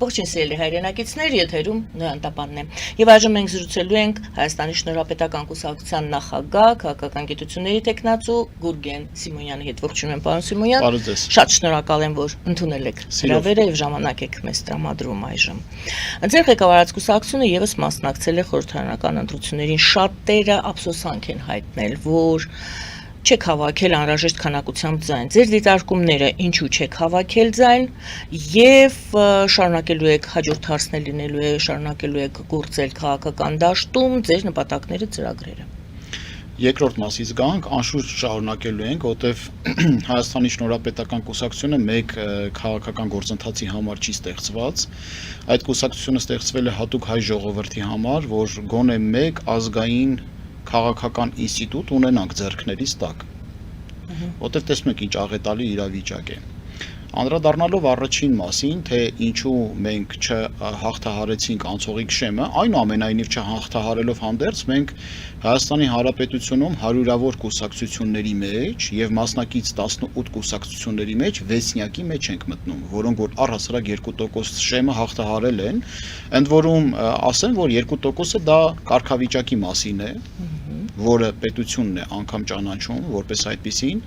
Ողջույն սիրելի հայրենակիցներ, եթերում Նոյան Տապանն է։ Եվ այժմ մենք զրուցելու ենք Հայաստանի Շնորհապետական կուսակցության նախագահ, քաղաքական գիտությունների տեխնացու Գուրգեն Սիմոնյանի հետ։ Ողջույն եմ, պարոն Սիմոնյան։ Շատ շնորհակալ եմ, որ ընդունել եք հրավերը եւ ժամանակ եք մեզ տրամադրում այժմ։ Ձեր ղեկավարած կուսակցությունը եւս մասնակցել է խորհրդարանական ընտրություններին։ Շատերը ափսոսանք են հայտնել, որ չեք հավաքել անհրաժեշտ քանակությամբ ձայն։ Ձեր դիտարկումները ինչու չեք հավաքել ձայն եւ շարունակելու եք հաջորդ հարցն լինելու է շարունակելու եք գործել քաղաքական դաշտում ձեր նպատակները ծրագրերը։ Երկրորդ մասից գանք, անշուշտ շարունակելու ենք, որտեվ Հայաստանի Շնորհապետական կուսակցությունը մեկ քաղաքական գործընթացի համար չի ստեղծված։ Այդ կուսակցությունը ստեղծվել է հատուկ հայ ժողովրդի համար, որ գոնե մեկ ազգային քաղաքական ինստիտուտ ունենանք ձեռքներիս տակ, որտեղ տեսնում եք ինչ աղետալի իրավիճակ է։ Անդրադառնալով առաջին մասին, թե ինչու մենք չհաղթահարեցինք անցողիկ շեմը, այնուամենայնիվ չհաղթահարելով հանդերձ, մենք Հայաստանի Հանրապետությունում հարյուրավոր կուսակցությունների մեջ եւ մասնակից 18 կուսակցությունների մեջ 6-նյակի մեջ ենք մտնում, որոնք որ առհասարակ 2% շեմը հաղթահարել են, ընդ որում ասեմ, որ 2%-ը դա կարգավիճակի մասին է, որը պետությունն է անգամ ճանաչում որպես այդպիսին,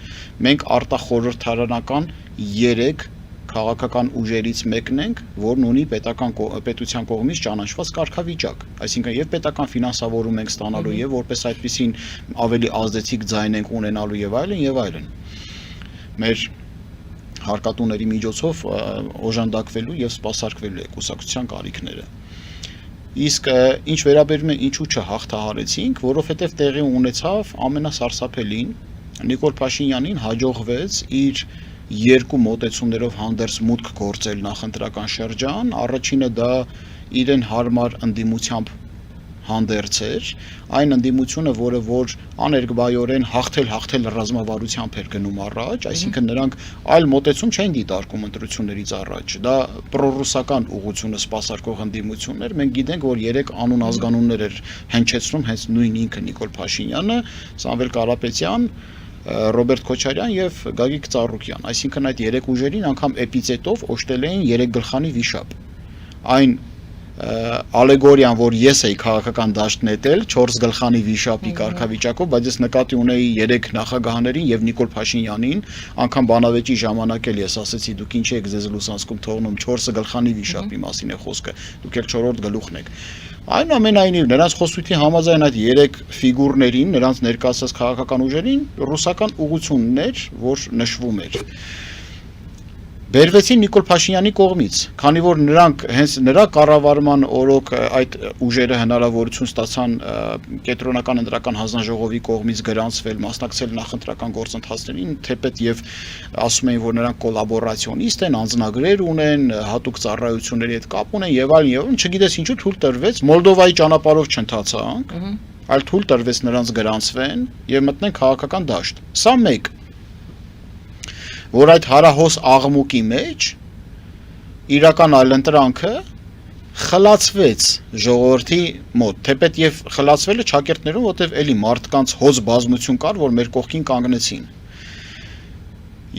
մենք արտախորհրդարանական 3 քաղաքական ուժերից մեկն ենք, որն ունի պետության կողմից ճանաչված կարգավիճակ, այսինքն եւ պետական ֆինանսավորում ենք ստանալու եւ որպես այդպիսին ավելի ազդեցիկ ձայն ենք ունենալու եւ այլն, մեր հարկատուների միջոցով օժանդակվելու եւ սպասարկվելու է կուսակցության կարիքները։ Իսկ ինչ վերաբերում է ինչու չհաղթահարեցինք, որովհետև տեղի ունեցավ ամենասարսափելին Նիկոլ Փաշինյանին հաջողվեց իր երկու մոտեցումներով հանդերձ մուտք գործել նախընտրական շրջան, առաջինը դա իրեն հարմար ընդդիմությամբ հանդերձ էր, այն ընդդիմությունը, որը որ աներկբայորեն հաղթել ռազմավարությամբ էր գնում առաջ, այսինքն նրանք այլ մոտեցում չեն դիտարկում ընտրություններից առաջ, դա պրոռուսական ուղղությունը սպասարկող ընդդիմություն էր, մենք գիտենք, որ 3 անուն ազգանուններ էր հնչեցնում հենց նույն ինքը Նիկոլ Փաշինյանը, Սամվել Կարապետյան, Ռոբերտ Քոչարյան եւ Գագիկ Ծառուկյան, այսինքն այդ 3 ուժերին անգամ էպիցետով օժտել էին 3 գլխանի վիշապ, այն ալեգորիան, որ ես էի քաղաքական դաշտ նետել 4 գլխանի վիշապի կարգավիճակով, բայց ես նկատի ունեի 3 նախագահներին եւ Նիկոլ Փաշինյանին, անգամ բանավեճի ժամանակ էլ ես ասեցի, դուք ինչ եք ձեզ լուսանցքում թողնում 4 գլխանի վիշապի մասին է խոսքը, դուք էլ 4-րդ գլուխն եք։ Այնուամենայնիվ նրանց խոսույթի համաձայն այդ 3 ֆիգուրներին, նրանց ներկայացած քաղաքական ուժերին ռուսական ուղղություններ, որ նշվում էր։ Բերվեցին Նիկոլ Փաշինյանի կողմից, քանի որ նրանք հենց նրա կառավարման օրոք այդ ուժերը հնարավորություն ստացան կենտրոնական ընտրական հանձնաժողովի կողմից գրանցվել, մասնակցել նախընտրական գործընթացներին, թեպետ եւ ասում էին, որ նրանք կոլաբորացիոնիստ են, անձնագրեր ունեն, հատուկ ծառայությունների հետ կապ ունեն եւ այլն, չգիտես ինչու թույլ տրվեց, Մոլդովայի ճանապարհով չընթացանք, այլ թույլ տրվեց նրանց գրանցվեն եւ մտնեն քաղաքական դաշտ։ Սա մեկ որ այդ հարահոս աղմուկի մեջ իրական այլընտրանքը խլացվեց ժողովրդի մոտ, թեպետ եւ խլացվել է ճակերտներում, որտեվ էլի մարդկանց հոզ բազմություն կար, որ մեր կողքին կանգնեցին։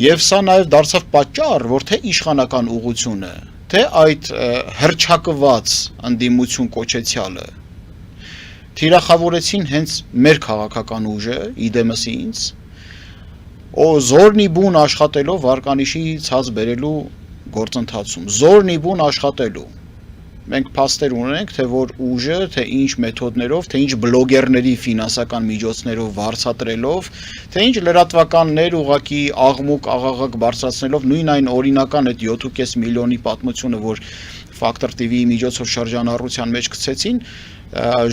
Եվ սա նաեւ դարձավ պատճառ, որ թե իշխանական ուղղությունը, թե այդ հրճակված ընդդիմություն կոչեցյալը թիրախավորեցին հենց մեր քաղաքական ուժը, իդեմս ինձ, զորնի բուն աշխատելով վարկանիշի ցած բերելու գործընթացում, զորնի բուն աշխատելու, մենք փաստեր ունենք, թե որ ուժը, թե ինչ մեթոդներով, թե ինչ բլոգերների ֆինանսական միջոցներով վարձատրելով, թե ինչ լրատվականներ ուղակի աղմուկ աղաղակ բարձրացնելով, նույն այն օրինական այդ 7.5 միլիոնի պատմությունը, որ Factor TV-ի միջոցով շրջանառության մեջ գցեցին,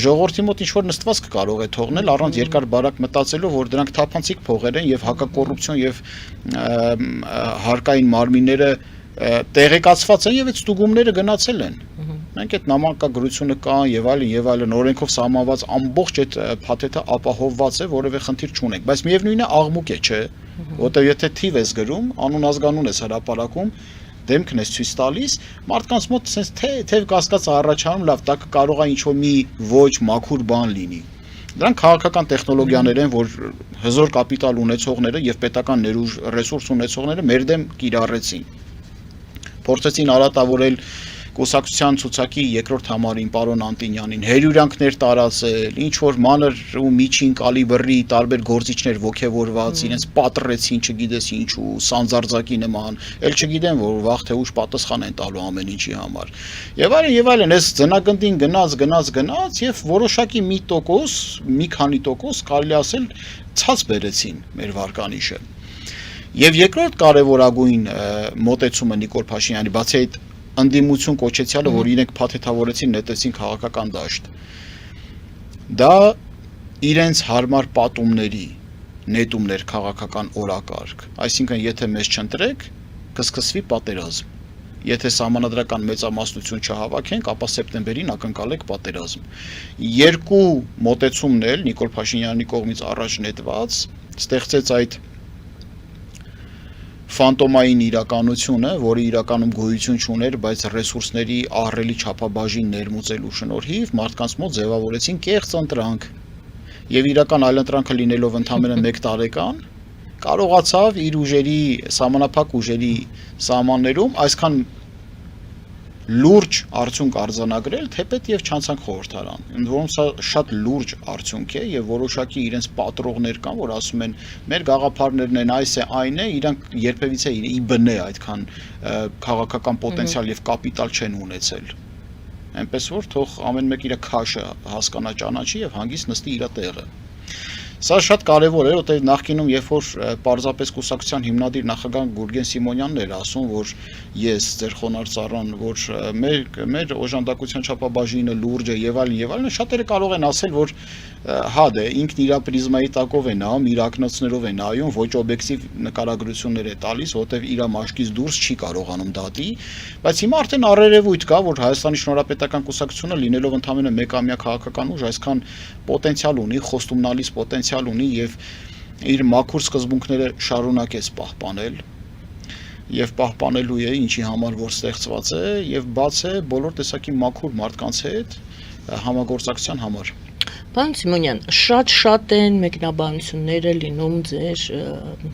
ժողովրդի մոտ ինչ-որ նստված կարող է թողնել առանց երկար բարակ մտածելով, որ դրանք թափանցիկ փողեր են եւ հակակոռուպցիոն եւ հարկային մարմինները տեղեկացված են եւ այդ ստուգումները գնացել են։ Մենք այդ նամակագրությունը կա եւ այլն օրենքով սահմանված ամբողջ այդ փաթեթը ապահովված է, որևէ խնդիր չունենք, բայց միևնույնն է աղմուկ է, չէ, որտեղ եթե թիվ ես գրում, անուն ազգանուն ես հրապարակում, դեմքն ես ցույց տալիս, մարդկանց մոտ sense թեև կասկած առաջանում, լավ, դա կարող է ինչ-որ մի ոչ մաքուր բան լինի։ Դրանք քաղաքական տեխնոլոգիաներ են, որ հզոր կապիտալ ունեցողները եւ պետական ներուժ ռեսուրս ունեցողները մեր դեմ կիրառեցին։ Փորձեցին արատավորել կուսակցության ցուցակի երկրորդ համարին պարոն Անտինյանին հերյուրանքներ տարածել, ինչ որ մանր ու միջին կալիբրի տարբեր գործիչներ ողջևորված, իրենց պատռեցին, չգիտես ինչու, սանձարձակի նման, ել չգիտեմ որ վաղ թե ուշ պատասխան են տալու ամեն ինչի համար։ Եվ այլն, այս ձնագնդին գնաց եւ որոշակի մի քանի տոկոս կարելի ասել ցած բերեցին մեր վարկանիշը։ Եվ երկրորդ կարևորագույն մոտեցումը Նիկոլ Փաշինյանի, բացի այդ ընդդիմություն կոչեցյալը, որ իրենք փաթեթավորեցին, նետեցին քաղաքական դաշտ, դա իրենց հարմար պատումների նետումներ քաղաքական օրակարգ, այսինքն եթե մեզ չընտրեք, կսկսվի պատերազմ։ Եթե սահմանադրական մեծամասնություն չհավաքենք, ապա սեպտեմբերին ակնկալեք պատերազմ։ Երկու մոտեցումն էլ Նիկոլ Փաշինյանի կողմից առաջ նետված ստեղծեց այդ ֆանտոմային իրականությունը, որը իրականում գոյություն չուներ, բայց ռեսուրսների ահռելի չափաբաժին ներմուծելու շնորհիվ մարդկանց մոտ ձևավորեցին կեղծ ընտրանք։ Եվ իրական այլընտրանքը լինելով ընդամենը 1 տարեկան, կարողացավ իր ուժերի, սահմանափակ ուժերի սահմաններում այսքան լուրջ արդյունք արձանագրել, թեպետ եւ չանցանք խորհրդարան։ Ընդ որում սա շատ լուրջ արդյունք է եւ որոշակի իրենց պատրողներ կան, որ ասում են մեր գաղափարներն են, այս է, այն է, իրանք երբևիցե ի բնե այդքան քաղաքական պոտենցիալ եւ կապիտալ չեն ունեցել։ Այնպես որ թող ամեն մեկ իր քաշը հասկանա, ճանաչի եւ հանգիստ նստի իր տեղը։ Սա շատ կարևոր է, որտեղ նախկինում երբ որ պարզապես կուսակցության հիմնադիր նախագահ Գուրգեն Սիմոնյանն էր ասում, որ ես ձեր խոնարհ ծառան, որ մեր օժանդակության չափաբաժինը լուրջ է եւ այլն, շատերը կարող են ասել, որ հա դե ինքն իր պրիզմայի տակով է նայում, իր ակնոցներով է նայում, ոչ օբյեկտիվ նկարագրություններ է տալիս, որտեղ իր մաշկից դուրս չի կարողանում դատի, բայց հիմա արդեն առերևույթ կա, որ Հայաստանի Շնորհապետական կուսակցությունը լինելով ընդամենը մեկամյա քաղաքական ուժ, այսքան պոտենցիալ ունի, խոստումնալից պոտենցիալ ունի եւ իր մաքուր սկզբունքները շարունակեց պահպանել եւ պահպանելու է, ինչի համար որ ստեղծված է եւ բաց է բոլոր տեսակի մաքուր մարդկանց հետ համագործակցության համար։ Պարոն Սիմոնյան, շատ են մեկնաբանությունները լինում ձեր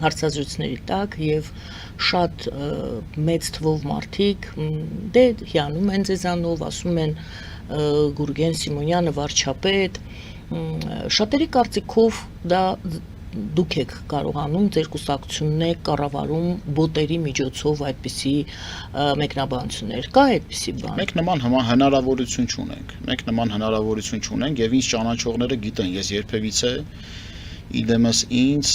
հարցազրույցների տակ եւ շատ մեծ թվով մարդիկ դե հիանում են ձեզանով, ասում են Գուրգեն Սիմոնյանը վարչապետ, շատերի կարծիքով դա դուք եք կարողանում ձեր կուսակցությունն է կառավարում բոտերի միջոցով այդպիսի մեկնաբանություններ, կա այդպիսի բան։ Մենք նման հնարավորություն չունենք եւ ինձ ճանաչողները գիտեն, ես երբևիցե իդեմս ինձ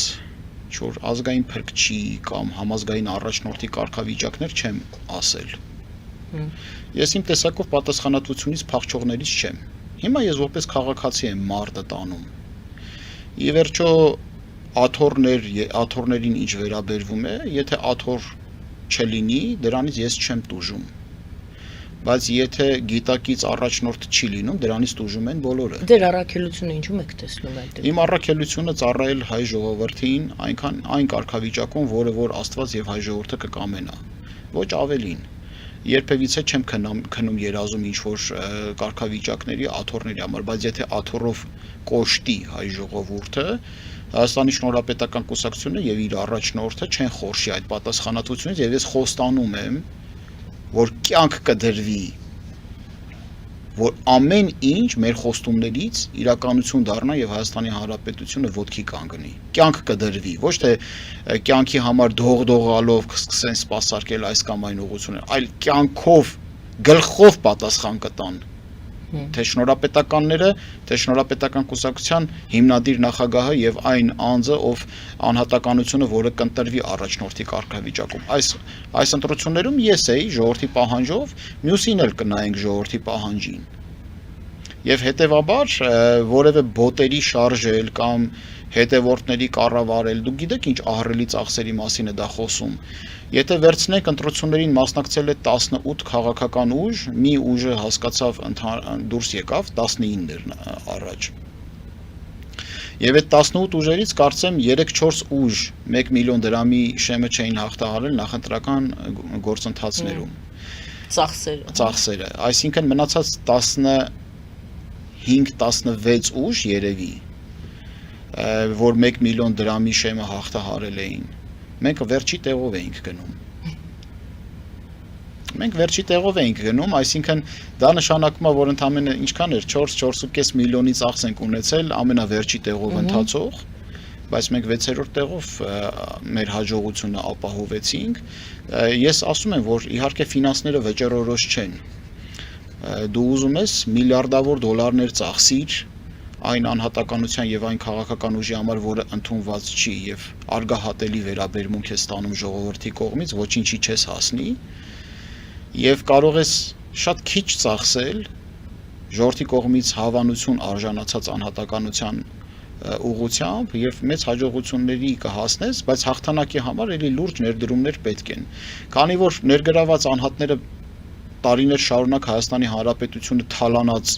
չոր ազգային փրկչի կամ համազգային առաջնորդի կարգավիճակներ չեմ ասել։ Ես իմ տեսակով պատասխանատվությունից փախչողներից չեմ։ Հիմա ես որպես քաղաքացի եմ մարտը տանում։ Ի վերջո աթոռներին ինչ վերաբերվում է, եթե աթոռ չլինի, դրանից ես չեմ տուժում։ Բայց եթե գիտակից առաջնորդ չի լինում, դրանից տուժում են բոլորը։ Ձեր առաքելությունը ինչու եք տեսնում այդտեղ։ Իմ առաքելությունը ծառայել հայ ժողովրդին այն կարգավիճակում, որը որ Աստված եւ հայ ժողովուրդը կկամենա։ Ոչ ավելին։ Երբևիցե չեմ քնում երազում ինչ-որ կարգավիճակների աթոռների համար, բայց եթե աթոռով կոշտի հայ ժողովուրդը, Հայաստանի Շնորհապետական կուսակցությունը եւ իր առաջնորդը չեն խորշի այդ պատասխանատվությունից եւ ես խոստանում եմ, որ կյանք կդրվի, որ ամեն ինչ մեր խոստումներից իրականություն դառնա եւ Հայաստանի Հանրապետությունը ոտքի կանգնի։ Կյանք կդրվի, ոչ թե կյանքի համար դողդողալով կսկսեն սպասարկել այս կամ այն ուղղությունները, այլ կյանքով, գլխով պատասխան կտան։ Թե շնորհապետականները, թե շնորհապետական կուսակցության հիմնադիր նախագահը եւ այն անձը, ով անհատականությունը, որը կընտրվի առաջնորդի կարգավիճակում։ Այս ընտրություններում ես էի ժողովրդի պահանջով, մյուսին էլ կնայենք ժողովրդի պահանջին։ Եվ հետեւաբար որևէ բոտերի շարժել կամ հետևորդների կառավարել, դուք գիտեք ինչ ահռելի ծախսերի մասին է դա խոսում։ Եթե վերցնենք ընտրություններին մասնակցել է 18 քաղաքական ուժ, մի ուժը հասկացավ դուրս եկավ 19-ներ առաջ։ Եվ այդ 18 ուժերից կարծեմ 3-4 ուժ 1 միլիոն դրամի շեմը չէին հաղթահարել նախընտրական գործընթացներում։ Ծախսերը, այսինքն մնացած 15-16 ուժ երևի, որ 1 միլիոն դրամի շեմը հաղթահարել էին, մենք վերջի տեղով էինք գնում։ Մենք վերջի տեղով էինք գնում, այսինքն դա նշանակում է, որ ընդամենը ինչքան էր 4-4.5 միլիոնի ծախս ենք ունեցել ամենավերջի տեղով ընթացող, բայց մենք 6-րդ տեղով մեր հաջողությունը ապահովեցինք։ Ես ասում եմ, որ իհարկե ֆինանսները վճռորոշ չեն։ Դու ուզում ես միլիարդավոր դոլարներ ծախսիր այն անհատականության եւ այն քաղաքական ուժի համար, որը ընդունված չի եւ արգահատելի վերաբերմունք է ստանում ժողովրդի կողմից, ոչինչի չես հասնի եւ կարող ես շատ քիչ ծախսել ժողովրդի կողմից հավանություն արժանացած անհատականության ուղղությամբ եւ մեծ հաջողությունների կհասնես, բայց հաղթանակի համար էլի լուրջ ներդրումներ պետք են։ Քանի որ ներգրաված անհատները տարիներ շարունակ Հայաստանի Հանրապետությունը թալանած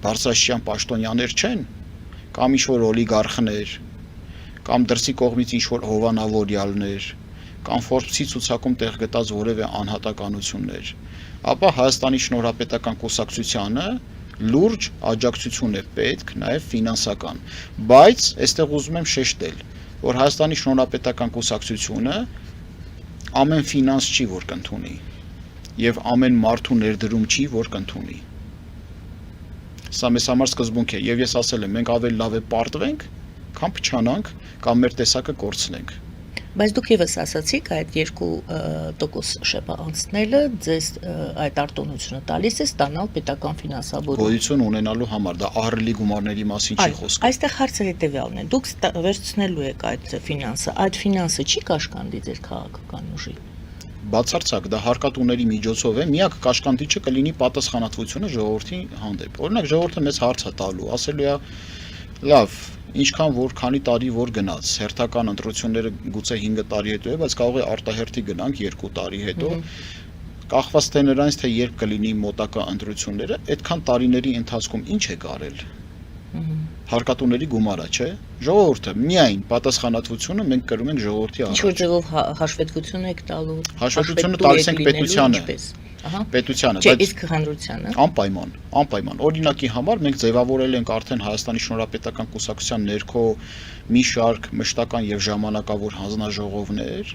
բարձրաստիճան պաշտոնյաներ չեն, կամ ինչ-որ օլիգարխներ, կամ դրսի կողմից ինչ-որ հովանավորյալներ, կամ Forbes-ի ցուցակում տեղ գտած որևէ անհատականություններ, ապա Հայաստանի Շնորհապետական Կուսակցությանը լուրջ աջակցություն է պետք, նաև ֆինանսական, բայց այստեղ ուզում եմ շեշտել, որ Հայաստանի Շնորհապետական Կուսակցությունը ամեն ֆինանս չի, որ կընդունի, եւ ամեն մարդու ներդրում չի, որ կընդունի։ Սա մեզ համար սկզբունք է, եւ ես ասել եմ, մենք ավելի լավ է պարտվենք, քան փչանանք կամ մեր տեսակը կորցնենք։ Բայց դուք եւս ասացիք այդ 2% շեպը անցնելը ձեզ այդ արտոնությունը տալիս է ստանալ պետական ֆինանսավորում։ Գոյություն ունենալու համար դա ահռելի գումարների մասին չի խոսքը։ Այստեղ հարցը հետեւյալն է. դուք վերցնելու եք այդ ֆինանսը, այդ ֆինանսը չի կաշկանդի ձեր քաղաքական ուժի։ Բացարձակ դա հարկատուների միջոցով է, միակ կաշկանդիչը կլինի պատասխանատվությունը ժողովրդի հանդեպ։ Օրինակ ժողովուրդը մեզ հարց է տալու, ասելու է լավ, ինչքան որ քանի տարի որ գնաց, հերթական ընտրությունները գուցե 5 տարի հետո է, բայց կարող է արտահերթի գնանք 2 տարի հետո, կախված թե նրանից թե երբ կլինի մոտակա ընտրությունները, այդքան տարիների ընթացքում ինչ է կարել։ Հարկատուների գումարը, չէ։ Ժողովուրդը միայն պատասխանատվությունը մենք կրում ենք ժողովրդի առաջ։ Ինչ-որ ձևով հաշվետվություն եք տալու։ Հաշվետվությունը տալիս ենք պետությանը։ Պետությանը, բայց իսկ հանրությանը անպայման։ Օրինակի համար մենք ձևավորել ենք արդեն Հայաստանի Շնորհապետական Կուսակցության ներքո մի շարք մշտական եւ ժամանակավոր հանձնաժողովներ,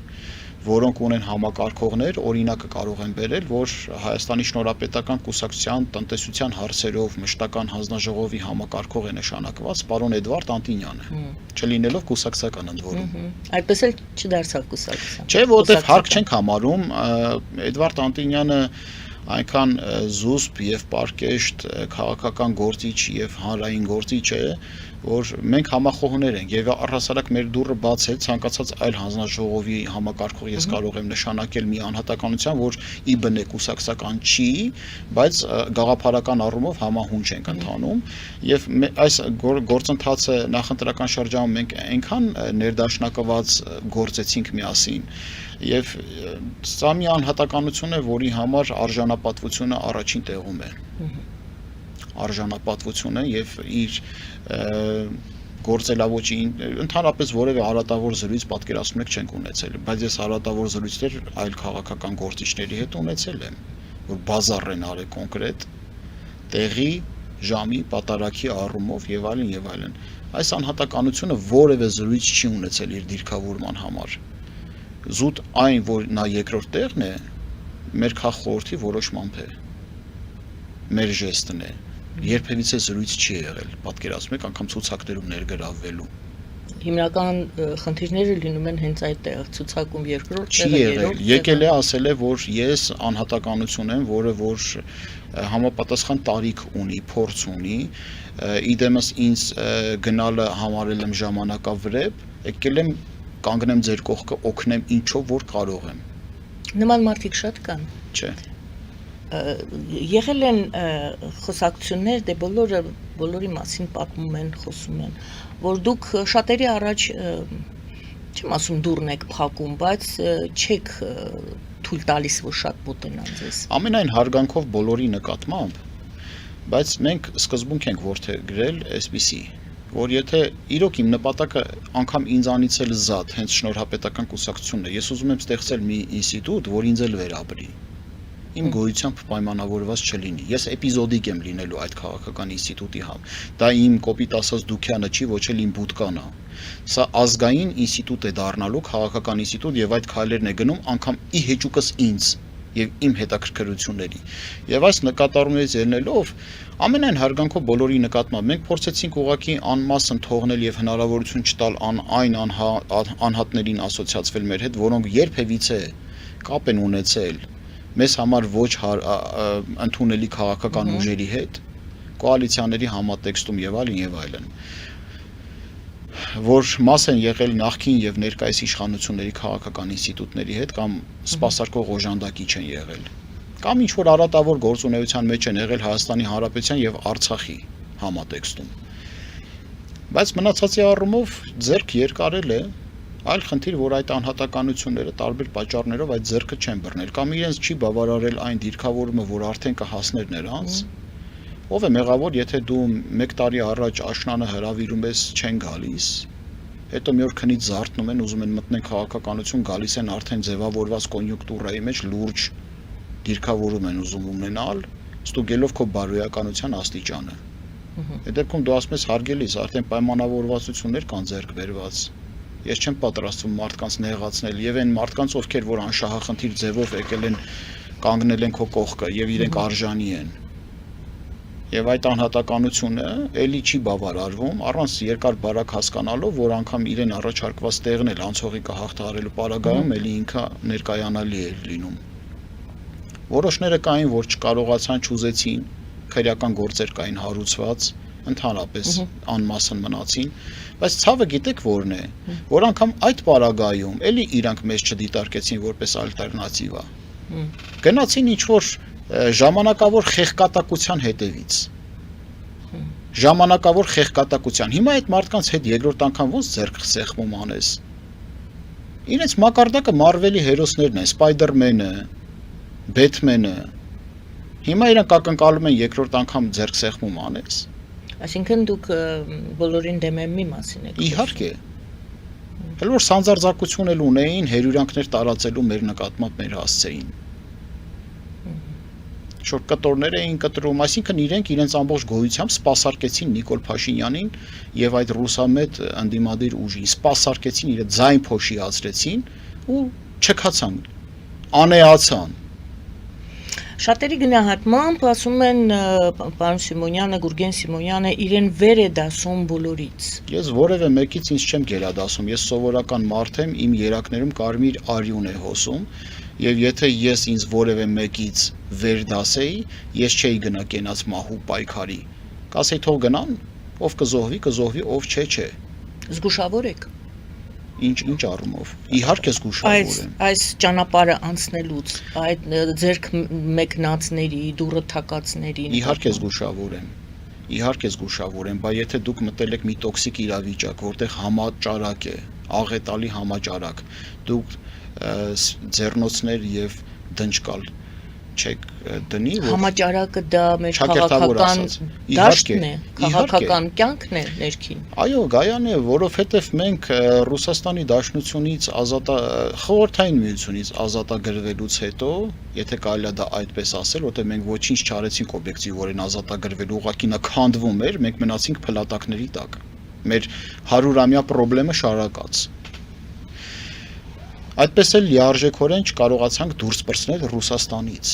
որոնք ունեն համակարգողներ, օրինակը կարող են բերել, որ Հայաստանի Շնորհապետական Կուսակցության տնտեսության հարցերով մշտական հանձնաժողովի համակարգող է նշանակված պարոն Էդվարդ Անտինյանը, չլինելով կուսակցական ընդ որում։ Այդպես էլ չդարձավ կուսակցության։ Չէ, որովհետև հարկ չենք համարում, Էդվարդ Անտինյանը այնքան զուսպ եւ պարկեշտ քաղաքական գործիչ եւ հանրային գործիչ է, որ մենք համախոհներ ենք եւ առհասարակ մեր դուռը բաց է ցանկացած այլ հանձնաժողովի համակարգող ես կարող եմ նշանակել մի անհատականության, որ ի բնե կուսակցական չի, բայց գաղափարական առումով համահունչ ենք ընթանում եւ այս գործընթացը նախընտրական շրջանում մենք այնքան ներդաշնակված գործեցինք միասին եւ սա մի անհատականություն է, որի համար արժանապատվությունը առաջին տեղում է։ Արժանապատվությունը եւ իր գործելավոճի ընդհանրապես որևէ հարատավոր զրույց պատկերացնում եք չենք ունեցել, բայց ես հարատավոր զրույցներ այլ քաղաքական գործիչների հետ ունեցել եմ, որ բազար են արել կոնկրետ տեղի, ժամի, պատարագի առումով եւ այլն եւ այլն։ Այս անհատականությունը որևէ զրույց չի ունեցել իր դիրքավորման համար։ Զուտ այն, որ նա երկրորդ տեղն է, մեր քաղաքորդի որոշմամբ է։ Մեր ժեստն է։ Երբևիցե զրույց չի եղել, պատկերացնում եք, անգամ ցուցակներում ներգրավվելու։ Հիմնական խնդիրները լինում են հենց այդտեղ, ցուցակում երկրորդ տեղը, երրորդ։ Եկել է ասել է, որ ես անհատականություն եմ, որը որ համապատասխան տարիք ունի, փորձ ունի, իդեմս ինձ գնալը համարել եմ ժամանակավրեպ, եկել եմ կանգնեմ ձեր կողքը, օգնեմ ինչով որ կարող եմ։ Նման մարդիկ շատ կան։ Չէ։ Եղել են խոսակցություններ, դե բոլորի մասին պատմում են, խոսում են, որ դուք շատերի առաջ, չեմ ասում դուռն եք փակում, բայց չեք թույլ տալիս, որ շատ մոտենան ձեզ։ Ամենայն հարգանքով բոլորի նկատմամբ, բայց մենք սկզբունք ենք որդեգրել այսպիսի, որ եթե իրոք իմ նպատակը անգամ ինձանից էլ զատ, հենց Շնորհապետական Կուսակցությունն է, ես ուզում եմ ստեղծել մի ինստիտուտ, որ ինձ էլ վերաբերի։ Իմ գոյությամբ պայմանավորված չլինի։ Ես էպիզոդիկ եմ լինելու այդ քաղաքական ինստիտուտի համ։ Դա իմ կոպիտ ասած Դուքյանը չի, ոչ էլ իմ Բուդկան է։ Սա ազգային ինստիտուտ է դառնալու քաղաքական ինստիտուտ եւ այդ քայլերն է գնում անգամ ի հեճուկս ինձ։ եւ իմ հետաքրքրությունների։ Եվ այս նկատառումներից ելնելով ամենայն հարգանքով բոլորի նկատմամբ մենք փորձեցինք ուղղակի անմասն թողնել եւ հնարավորություն չտալ այն անհատներին ասոցիացվել մեր հետ, որոնք երբևիցե կապ են ունեցել մեզ համար ոչ ընդունելի քաղաքական ուժերի հետ, կոալիցիաների համատեքստում եւ այլն, որ մաս են եղել նախկին եւ ներկայիս իշխանությունների քաղաքական ինստիտուտների հետ կամ սպասարկող օժանդակիչ են եղել, կամ ինչ որ արատավոր գործունեության մեջ են եղել Հայաստանի Հանրապետության եւ Արցախի համատեքստում։ Բայց մնացածի առումով ձեռք երկարել է այլ խնդիր, որ այդ անհատականությունները տարբեր պատճառներով այդ ձեռքը չեն բռնել կամ իրենց չի բավարարել այն դիրքավորումը, որ արդեն կհասներ նրանց, ով է մեղավոր, եթե դու 1 տարի առաջ աշնանը հրավիրում ես չեն գալիս, հետո մի օր քնից զարթնում են, ուզում են մտնել քաղաքականություն, գալիս են արդեն ձևավորված կոնյունկտուրայի մեջ լուրջ դիրքավորում են ուզում ունենալ, ստուգելով քո բարոյականության աստիճանը։ Այդ դեպքում դու ասում ես հարգելիս, արդեն պայմանավորվածություններ կան ձեռք բերված։ Ես չեմ պատրաստվում մարդկանց նեղացնել եւ այն մարդկանց, ովքեր որ անշահախնդիր ձևով եկել են կանգնել են քո կողքը եւ իրենք արժանի են։ Եվ այդ անհատականությունը էլի չի բավարարվում, առանց երկար բարակ հասկանալով, որ անգամ իրեն առաջարկված տեղն էլ անցողիկը հաղթահարելու պարագայում էլի ինքը ներկայանալի է լինում։ Որոշները կային, որ չկարողացան, չուզեցին, քրեական գործեր կային հարուցված, ընդհանրապես անմասն մնացին, բայց ցավը գիտեք որն է, որ անգամ այդ պարագայում էլի իրանք մեզ չդիտարկեցին որպես ալտերնատիվա։ Գնացին ինչ-որ ժամանակավոր խեղկատակության հետևից։ Ժամանակավոր խեղկատակության։ Հիմա այդ մարդկանց հետ երկրորդ անգամ ոնց ձեռք սեղմում անես։ Իրենց մակարդակը Marvel-ի հերոսներն են, Spider-Man-ը, Batman-ը։ Հիմա իրանք ակնկալում են երկրորդ անգամ ձեռք սեղմում անես։ Այսինքն դուք բոլորին դեմեմի մասին եք։ Իհարկե։ Հələ որ սանձարձակություն էլ ունեին, հերյուրանքներ տարածելու մեր նկատմամբ մեր հասցեին։ Շուտ կտորներ էին կտրում, այսինքն իրենց ամբողջ գոյությամբ սպասարկեցին Նիկոլ Փաշինյանին եւ այդ ռուսամետ անդիմադիր ուժին, սպասարկեցին իրենց ձայն փոշիացրեցին ու չքացան, անեացան։ Շատերի գնահատմամբ ասում են պարոն Սիմոնյանը, Գուրգեն Սիմոնյանը իրեն վեր է դասում բոլորից։ Ես որևէ մեկից ինձ չեմ գերադասում, ես սովորական մարդ եմ, իմ երակներում կարմիր արյուն է հոսում, եւ եթե ես ինձ որևէ մեկից վեր դասեի, ես չէի գնա կենաց մահու պայքարի։ Կասեի թող գնան, ով կզոհվի, ով չէ։ Զգուշավոր եք։ Ինչ առումով։ Իհարկե զգուշավոր եմ։ Այս ճանապարհը անցնելուց, այդ ձերք մեկնածների, դուրը թակածների։ Իհարկե զգուշավոր եմ, բայց եթե դուք մտել եք մի տոքսիկ իրավիճակ, որտեղ համաճարակ է, աղետալի համաճարակ, դուք ձեռնոցներ եւ դնչկալ չեք դնի, որ համաճարակը դա մեր քաղաքական դաշտն է, քաղաքական կյանքն է ներքին։ Այո, գայան է, որովհետև մենք Ռուսաստանի Դաշնությունից խորհրդային միությունից ազատագրվելուց հետո, եթե կարելի է դա այդպես ասել, որտեղ մենք ոչինչ չարեցինք օբյեկտիվորեն ազատագրվելու, ուղղակի նա քանդվում էր, մենք մնացինք փլատակների տակ։ Մեր 100-ամյա խնդիրը շարակաց։ Այդպես էլ լիարժեքորեն չկարողացանք դուրս պրծնել Ռուսաստանից։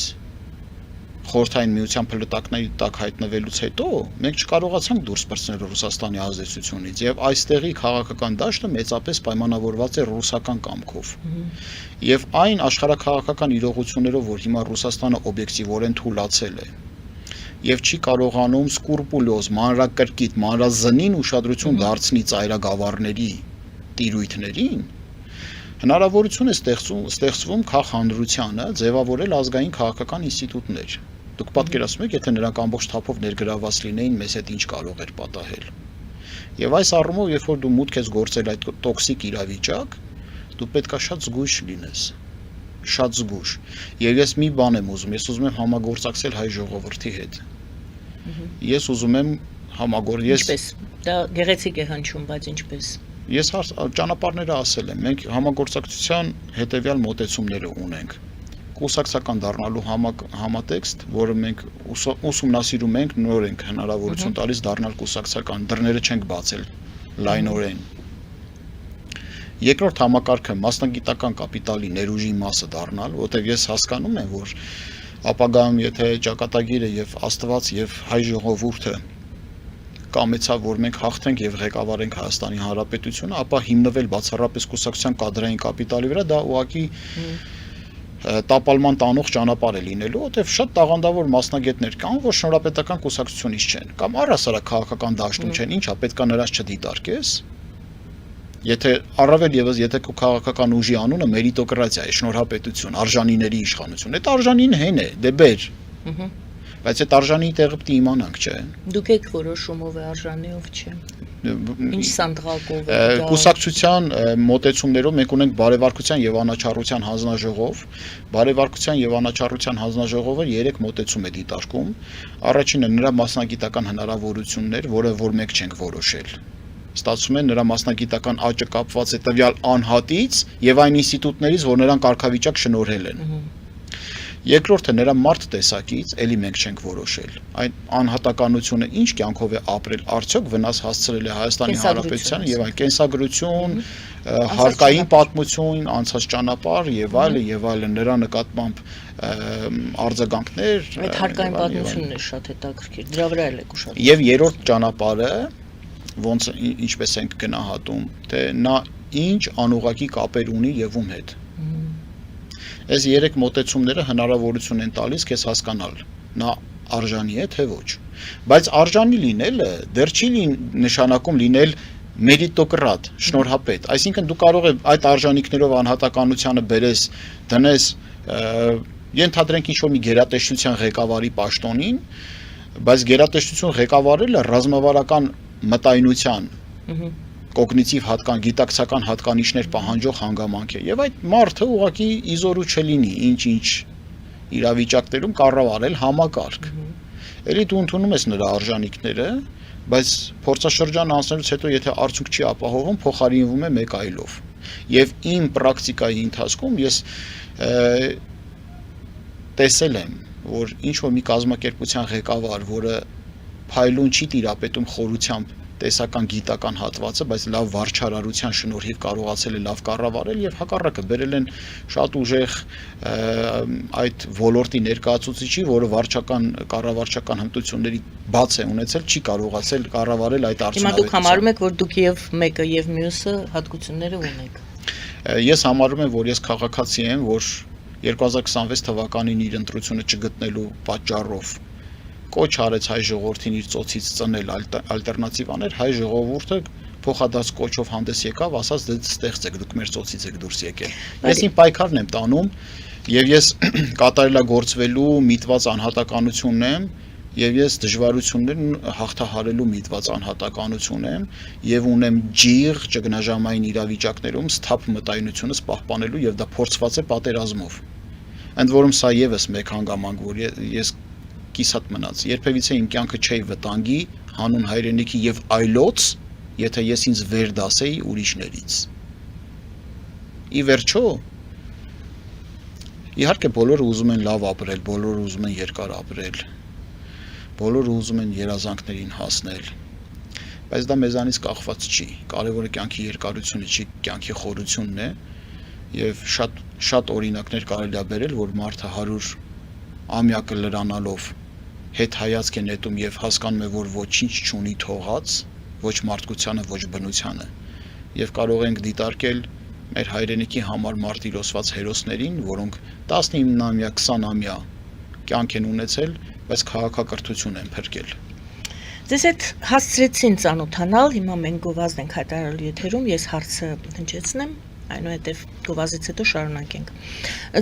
Խորհրդային միության փլատակների տակ հայտնվելուց հետո մենք չկարողացանք դուրս պրծնել Ռուսաստանի ազդեցությունից եւ այստեղի քաղաքական դաշտը մեծապես պայմանավորված է ռուսական կամքով։ Եվ այն աշխարհաքաղաքական իրողություններով, որ հիմա Ռուսաստանը օբյեկտիվորեն թուլացել է եւ չի կարողանում սկրուպուլոզ, մանրակրկիտ, մանրազնին ուշադրություն դարձնի ծայրագավառների տիրույթներին, հնարավորություն է ստեղծվում քաղաքանդրությանը ձևավորել ազգային քաղաքական ինստիտուտներ։ Դուք պատկերացնում եք, եթե նրանք ամբողջ թափով ներգրաված լինեին, մեզ հետ ինչ կարող էր պատահել։ Եվ այս առումով, երբ որ դու մուտք ես գործել այդ տոքսիկ իրավիճակ, դու պետքա շատ զգույշ լինես։ Շատ զգույշ։ Եվ ես մի բան եմ ուզում, ես ուզում եմ համագործակցել հայ ժողովրդի հետ։ Ես ուզում եմ Ինչպես։ Դա գեղեցիկ է հնչում, բայց ինչպես։ Ես ճանապարհները ասել եմ, մենք համագործակցության հետևյալ մոտեցումները ունենք։ Կուսակցական դառնալու համատեքստ, որը մենք ուսումնասիրում ենք, նոր ենք հնարավորություն տալիս դառնալ կուսակցական, դռները չենք բացել լայնորեն։ Երկրորդ համակարգը մասնագիտական կապիտալի ներուժի մասը դառնալ, որտեղ ես հասկանում եմ, որ ապագայում եթե ճակատագիրը եւ Աստված եւ հայ ժողովուրդը կամեցավ, որ մենք հաղթենք եւ ղեկավարենք Հայաստանի Հանրապետությունը, ապա հիմնվել բացառապես կուսակցության կադրային կապիտալի վրա, դա ուղղակի տապալման տանող ճանապարհ է լինելու, որտեղ շատ տաղանդավոր մասնագետներ կան, որ շնորհապետական կուսակցությունից չեն, կամ առհասարակ քաղաքական դաշտում չեն, ինչա պետքա նրանց չդիտարկես։ Եթե առավել եւս եթե քո քաղաքական ուժի անունը մերիտոկրատիա է, շնորհապետություն, արժանիների իշխանություն, այդ արժանին հեն է, դե բեր։ Բայց այդ արժանի տեղը պետք է իմանանք, չէ։ Դուք եք որոշում ով է արժանի, ով չէ։ Ինչ սանդղակով է։ Կուսակցության մոտեցումներով մենք ունենք բարեվարկության եւ անաչառության հանձնաժողով։ Բարեվարկության եւ անաչառության հանձնաժողովը 3 մոտեցում է դիտարկում։ Առաջինը նրա մասնագիտական հնարավորություններ, որը որ մենք չենք որոշել։ Ստացվում է նրա մասնագիտական աճը կապված է տվյալ անհատից եւ այն ինստիտուտներից, որ նրան կարգավիճակ շնորհել են։ Երկրորդը նրա մարդ տեսակից, ելի մենք չենք որոշել։ Այն անհատականությունը ինչ կյանքով է ապրել, արդյոք վնաս հասցրել է Հայաստանի Հանրապետությանը եւ այն կենսագրություն, հարկային պատմություն, անցած ճանապարհ եւ այլն նրա նկատմամբ արձագանքներ։ Այդ հարկային պատմությունն է շատ հետաքրքիր։ Դրա վրա էլ եք ուշադրում։ Եվ երրորդ ճանապարհը ոնց ինչպես ենք գնահատում, թե նա ինչ անուղղակի կապեր ունի եւ ում հետ։ Այս 3 մոտեցումները հնարավորություն են տալիս քեզ հասկանալ, նա արժանի է թե ոչ։ Բայց արժանի լինելը դեռ չի նշանակում լինել մերիտոկրատ, շնորհապետ։ Այսինքն դու կարող ես այդ արժանինքներով անհատականությանը բերես, դնես, ենթադրենք ինչ-որ մի գերատեսչության ղեկավարի պաշտոնին, բայց գերատեսչություն ղեկավարելը ռազմավարական մտայնության կոգնիտիվ գիտակցական հատկանիշներ պահանջող հանգամանք է եւ այդ մարդը ուղղակի իզորու չլինի ինչ իրավիճակներում կառավարել համակարգ։ Էլի դու ընդունում ես նրա արժանինքները, բայց փորձաշրջան անցնելուց հետո եթե արդյունք չի ապահովում, փոխարինվում է մեկ այլով։ Եվ իմ պրակտիկայի ընթացքում ես տեսել եմ, որ ինչ որ մի կազմակերպության ղեկավար, որը փայլուն չի տիրապետում խորությամբ տեսական գիտական հատվածը, բայց լավ վարչարարության շնորհիվ կարողացել է լավ կառավարել եւ հակառակը բերել են շատ ուժեղ այդ ոլորտի ներկայացուցիչի, որը վարչական կառավարչական հմտությունների բաց է ունեցել, չի կարողացել կառավարել այդ արդյունավետությամբ։ Հիմա դուք համարում եք, որ դուք եւ մեկը եւ մյուսը հատկությունները ունեք։ Ես համարում եմ, որ ես քաղաքացի եմ, որ 2026 թվականին իր ընտրությունը չգտնելու պատճառով կոչ արեց հայ ժողովրդին իր ծոցից ծնել ալտերնատիվաներ, հայ ժողովուրդը փոխադարձ կոչով հանդես եկավ, ասաց դե ստեղծեք, դուք մեր ծոցից եք դուրս եկել։ Ես իմ պայքարն եմ տանում եւ ես կատարելագործվելու միտված անհատականություն եմ եւ ես դժվարություններն հաղթահարելու միտված անհատականություն եմ եւ ունեմ ջիղ ճգնաժամային իրավիճակներում սթափ մտայնությունս պահպանելու եւ դա փորձված է պատերազմով։ Ընդ որում սա եւս մեկ հանգամանք, որ ես կիսատ մնաց, երբևիցե իմ կյանքը չէի վտանգի հանուն հայրենիքի եւ այլոց, եթե ես ինձ վեր դասեի ուրիշներից։ Ի վերջո, իհարկե բոլորը ուզում են լավ ապրել, բոլորը ուզում են երկար ապրել, բոլորը ուզում են երազանքներին հասնել, բայց դա մեզանից կախված չի, կարևորը կյանքի երկարությունը չի, կյանքի խորությունն է եւ շատ օրինակներ կարելի է բերել, որ մարդը 100 ամյակը լրանալով հետ հայացք է նետում եւ հասկանում է, որ ոչինչ չունի թողած, ոչ մարդկությանը, ոչ բնությանը։ Եվ կարող ենք դիտարկել մեր հայրենիքի համար մարտիրոսված հերոսներին, որոնք 19-ամյա, 20-ամյա կյանք են ունեցել, բայց քաղաքակրթություն են փրկել։ Ձեզ հետ հասցրեցին ծանոթանալ, հիմա մենք գովազդ ենք հայտարարելու եթերում, ես հարցը հնչեցնեմ, այնուհետև գովազդից հետո շարունակենք։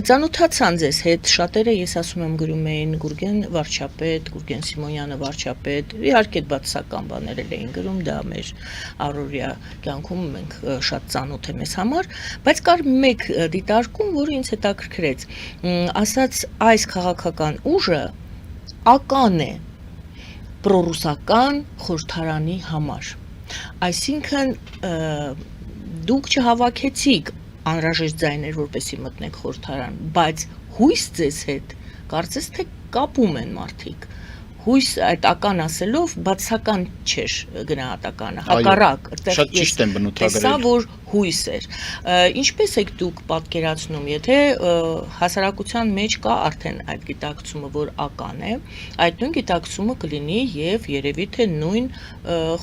Ծանոթացան ձեզ հետ շատերը, ես ասում եմ, գրում էին Գուրգեն վարչապետ, Գուրգեն Սիմոնյանը վարչապետ, իհարկե բացասական բաներ էին գրում, դա մեր առօրյա կյանքում մենք շատ ծանոթ է մեզ համար, բայց կար մեկ դիտարկում, որը ինձ հետաքրքրեց, ասաց այս քաղաքական ուժը ական է պրոռուսական խորհրդարանի համար, այսինքն դուք չհավաքեցիք անհրաժեշտ ձայներ, որպեսզի մտնեք խորհրդարան, բայց հույս ձեզ հետ, կարծես թե կապում են մարդիկ, հույս այդ ական ասելով բացական չէր գնահատականը, հակառակ, շատ ճիշտ եմ բնութագրել, տեսա, որ հույս էր։ Ինչպես եք դուք պատկերացնում, եթե հասարակության մեջ կա արդեն այդ գիտակցումը, որ ական է, այդ նույն գիտակցումը կլինի եւ երևի թե նույն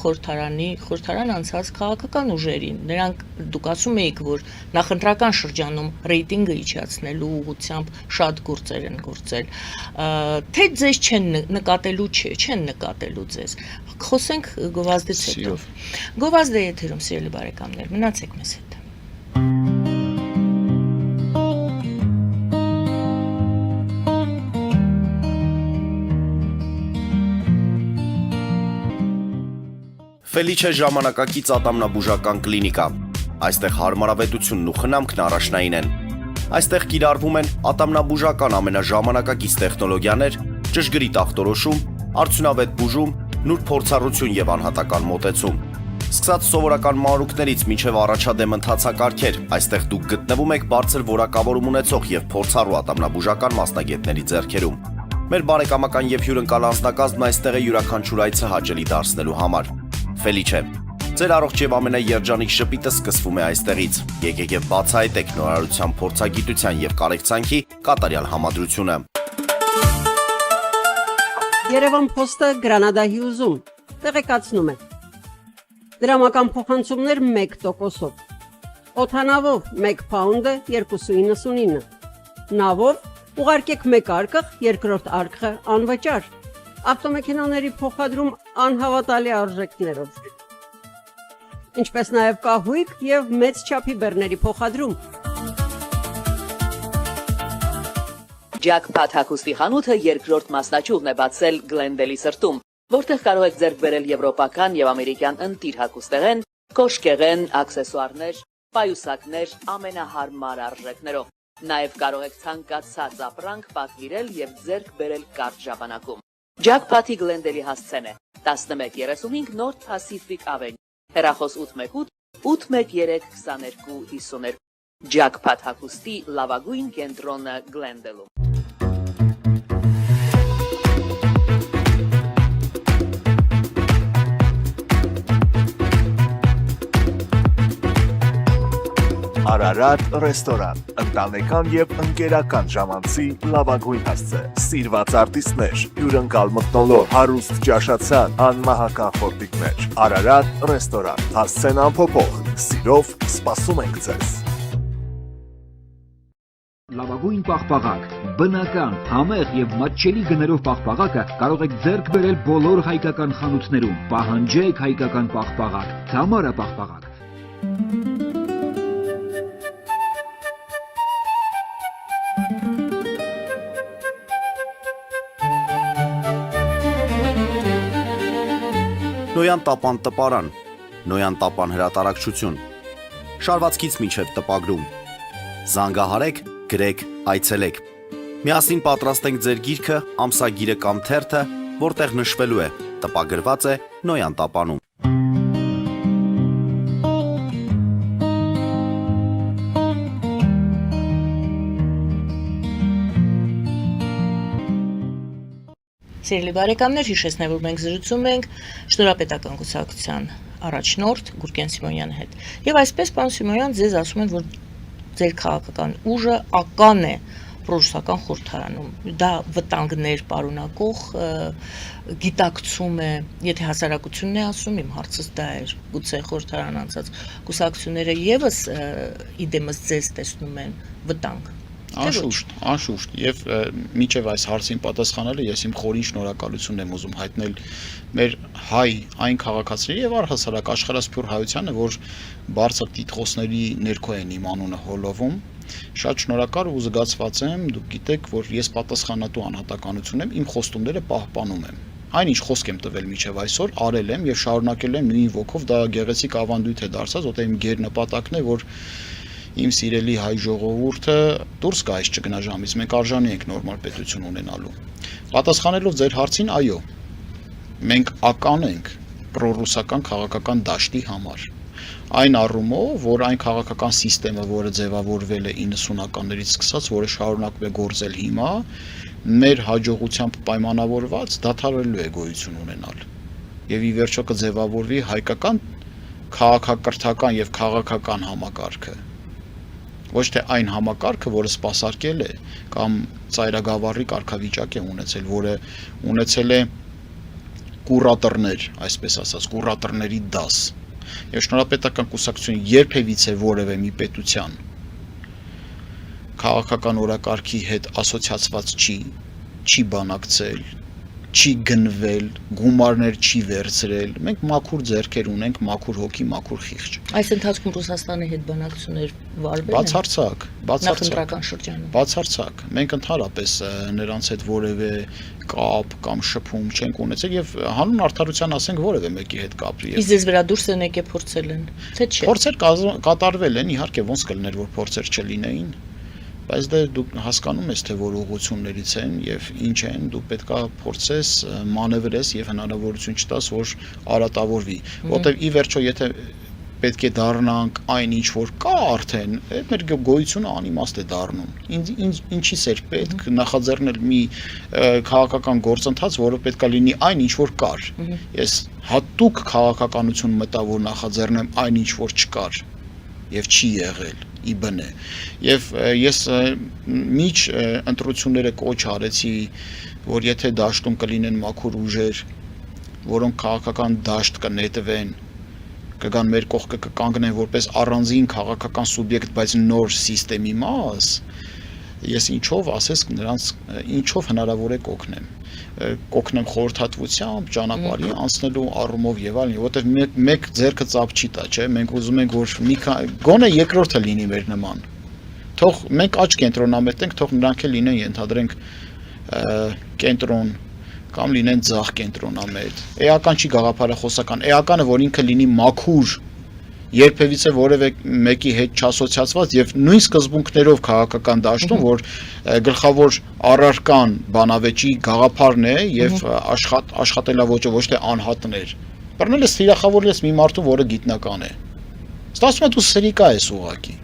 խորհրդարան անցած քաղաքական ուժերին։ Նրանք դուք ասում եք, որ նախընտրական շրջանում ռեյտինգը իջացնելու ուղղությամբ շատ գործեր են գործել։ Թե ձեզ չեն նկատելու չեն նկատելու ձեզ։ Խոսենք Գովազդից հետո։ Գովազդը եթերում, սիրելի բարեկամներ, մնացեք մեզ հետ։ Ֆելիչե ժամանակակից ատամնաբուժական կլինիկա։ Այստեղ հարմարավետությունն ու խնամքն առաջնային են։ Այստեղ կիրառվում են ատամնաբուժական ամենաժամանակակից տեխնոլոգիաներ, ճշգրիտ ախտորոշում, արդյունավետ բուժում, նուրբ փորձառություն եւ անհատական մոտեցում։ Սկսած սովորական մանրուքներից մինչև առաջադեմ ընթացակարգեր, այստեղ դուք գտնվում եք բարձր որակավորում ունեցող եւ փորձառու ատամնաբուժական մասնագետների ձեռքերում։ Մեր բարեկամական եւ հյուրընկալ անձնակազմն այստեղ է յուրաքանչյուր այցը հաճելի դարձնելու համար։ Ֆելիչե, ձեր առողջ եւ ամենաերջանիկ շպիտը սկսվում է այստեղից։ Եկեք եւ բացահայտեք նորարարության փորձագիտության եւ կարեկցանքի կատարյալ համադրությունը։ Երևան փոստը Գրանադա Հյուզում տեղեկացնում է։ Դրամական փոխանցումներ 1%-ով։ Օդանավով 1 փաունդը 2.99։ Նավով ուղարկեք 1 արկղ, երկրորդ արկղը անվճար։ Ավտոմեքենաների փոխադրում անհավատալի արժեքներով։ Ինչպես նաև կահույք եւ մեծ չափի բեռների փոխադրում։ Jackpot հագուստի խանութը երկրորդ մասնաճյուղն է բացել Գլենդելի սրտում, որտեղ կարող եք ձեռք բերել եվրոպական եւ ամերիկյան ընտիր հագուստեղեն, կոշկեղեն, աքսեսուարներ, պայուսակներ ամենահարմար արժեքներով։ Նաեւ կարող եք ցանկացած ապրանք պատվիրել եւ ձեռք բերել կարճ ժամանակում։ Jackpot-ի Գլենդելի հասցեն է 1135 North Pacific Avenue, հեռախոս 818 813 2252։ Jackpot հագուստի լավագույն կենտրոնը Գլենդելում։ Արարատ ռեստորան, ընտանեկան եւ ընկերական ժամանցի լավագույն հասցե, սիրված արտիստներ, հյուրընկալ մթնոլորտ, հարուստ ճաշացան, անմահական խորտիկներ, Արարատ ռեստորան, հասցեն անփոփոխ, սիրով սպասում ենք ձեզ։ Լավագույն պաղպաղակ, բնական, համեղ եւ մատչելի գներով պաղպաղակը կարող եք ձեռք բերել բոլոր հայկական խանութներում։ Պահանջեք հայկական պաղպաղակ, Թամարա պաղպաղակ։ Նոյան տապան տպարան, Նոյան տապան հրատարակչություն, շարվածքից մինչև տպագրում, զանգահարեք, գրեք, այցելեք, միասին պատրաստենք ձեր գիրքը, ամսագիրը կամ թերթը, որտեղ նշվելու է, տպագրված է Նոյան տապանում։ Սիրելի բարեկամներ, հիշեցնեմ, որ մենք զրուցում ենք Շնորհապետական կուսակցության առաջնորդ Գուրգեն Սիմոնյանի հետ։ Եվ այսպես, պարոն Սիմոնյան, ձեզ ասում են, որ ձեր քաղաքական ուժը ական է պրոժուսական խորհրդարանում։ Դա վտանգներ պարունակող գիտակցում է, եթե հասարակությունն է ասում, իմ հարցս դա էր, գուցե խորհրդարան անցած կուսակցությունները եւս իդեմս ձեզ տեսնում են վտանգ։ Անշուշտ, եւ մինչեւ այս հարցին պատասխանելը ես իմ խորին շնորհակալությունն եմ ուզում հայտնել մեր հայ այն քաղաքացիների եւ առհասարակ աշխարհասփյուր հայությանը, որ բարձր տիտղոսների ներքո են իմ անունը հոլովում։ Շատ շնորհակալ ու զգացված եմ, դուք գիտեք, որ ես պատասխանատու անհատականություն եմ, իմ խոստումները պահպանում եմ։ Այնինչ խոսք եմ տվել մինչև այսօր, արել եմ եւ շարունակել եմ նույն ոգով, դա գեղեցիկ ավանդույթ է դարձած, որտեղ իմ գերնպատակն է, որ իմ սիրելի հայ ժողովուրդը դուրս գա այս ճգնաժամից, մենք արժանի ենք նորմալ պետություն ունենալու։ Պատասխանելով ձեր հարցին, այո, մենք ական ենք պրոռուսական քաղաքական դաշտի համար։ Այն առումով, որ այն քաղաքական համակարգը, որը ձևավորվել է 90-ականներից սկսած, որը շարունակում է գործել հիմա, մեր հաջողությամբ պայմանավորված դադարելու է գոյություն ունենալ։ Եվ ի վերջո կձևավորվի հայկական քաղաքակրթական եւ քաղաքական համակարգը։ Ոչ թե այն համակարգը, որը սպասարկել է կամ ծայրագավառի կարգավիճակ է ունեցել, որը ունեցել է կուրատորներ, այսպես ասած, կուրատորների դաս։ Եվ շնորհապետական կուսակցությունը երբևիցե որևէ մի պետության քաղաքական օրակարգի հետ ասոցիացված չի բանակցել, չի գնվել, գումարներ չի վերցրել։ Մենք մաքուր ձեռքեր ունենք, մաքուր հոգի, մաքուր խիղճ։ Այս ընթացքում Ռուսաստանի հետ բանակցություններ վարվել են։ Բացարձակ, Նախընտրական շրջանում։ Բացարձակ։ Մենք ընդհանրապես նրանց հետ որևէ կապ կամ շփում չենք ունեցել եւ հանուն արդարության ասենք որևէ մեկի հետ կապ։ Իսկ ձեզ վրա դուրս են եկել փորձել են, թե չէ։ Փորձեր կատարվել են, իհարկե ոնց կլիներ, որ փորձեր չլինեին, բայց դե դու հասկանում ես, թե որ ուղղություններից են եւ ինչ են, դու պետքա փորձես, մանևրես եւ հնարավորություն չտաս, որ արատավորվի, որտեւ ի վերջո եթե պետք է դառնանք այն ինչ որ կա արդեն, այդ մեր գոյությունը անիմաստ է դառնում։ Ինչի՞ս էր պետք նախաձեռնել մի քաղաքական գործընթաց, որը պետքա լինի այն ինչ որ կար։ Ես հատուկ քաղաքականություն մտա, որ նախաձեռնեմ այն ինչ որ չկար եւ չի եղել ի բնե եւ ես միջ ընտրությունները կոչ արեցի, որ եթե դաշտում կլինեն մաքուր ուժեր, որոնք քաղաքական դաշտ կնետվեն, կգան մեր կողքը կկանգնեն որպես առանձին քաղաքական սուբյեկտ, բայց նոր համակարգի մաս, ես ինչով ասես նրանց ինչով հնարավոր է կօգնեմ խորհրդատվությամբ, ճանապարհի անցնելու առումով եւ այլն, որովհետեւ մեկ ձեռքը ծափ չի տա, չէ՞, մենք ուզում ենք որ մի գոնե երկրորդը լինի մեր նման։ Թող մենք աճ կենտրոնամետենք, թող նրանք էլ լինեն, ենթադրենք կենտրոն կամ լինեն ձախ կենտրոնամետ։ Էական չի գաղափարախոսական, էականը որ ինքը լինի մաքուր, երբևիցե որևէ մեկի հետ չասոցիացված եւ նույն սկզբունքներով քաղաքական դաշտում, որ գլխավոր առարկան բանավեճի գաղափարն է եւ աշխատելավոճը ոչ թե անհատներ։ Բռնել ես թիրախավորել ես մի մարդու, որը գիտնական է։ Ստացվում է դու սրիկա ես ուղակի։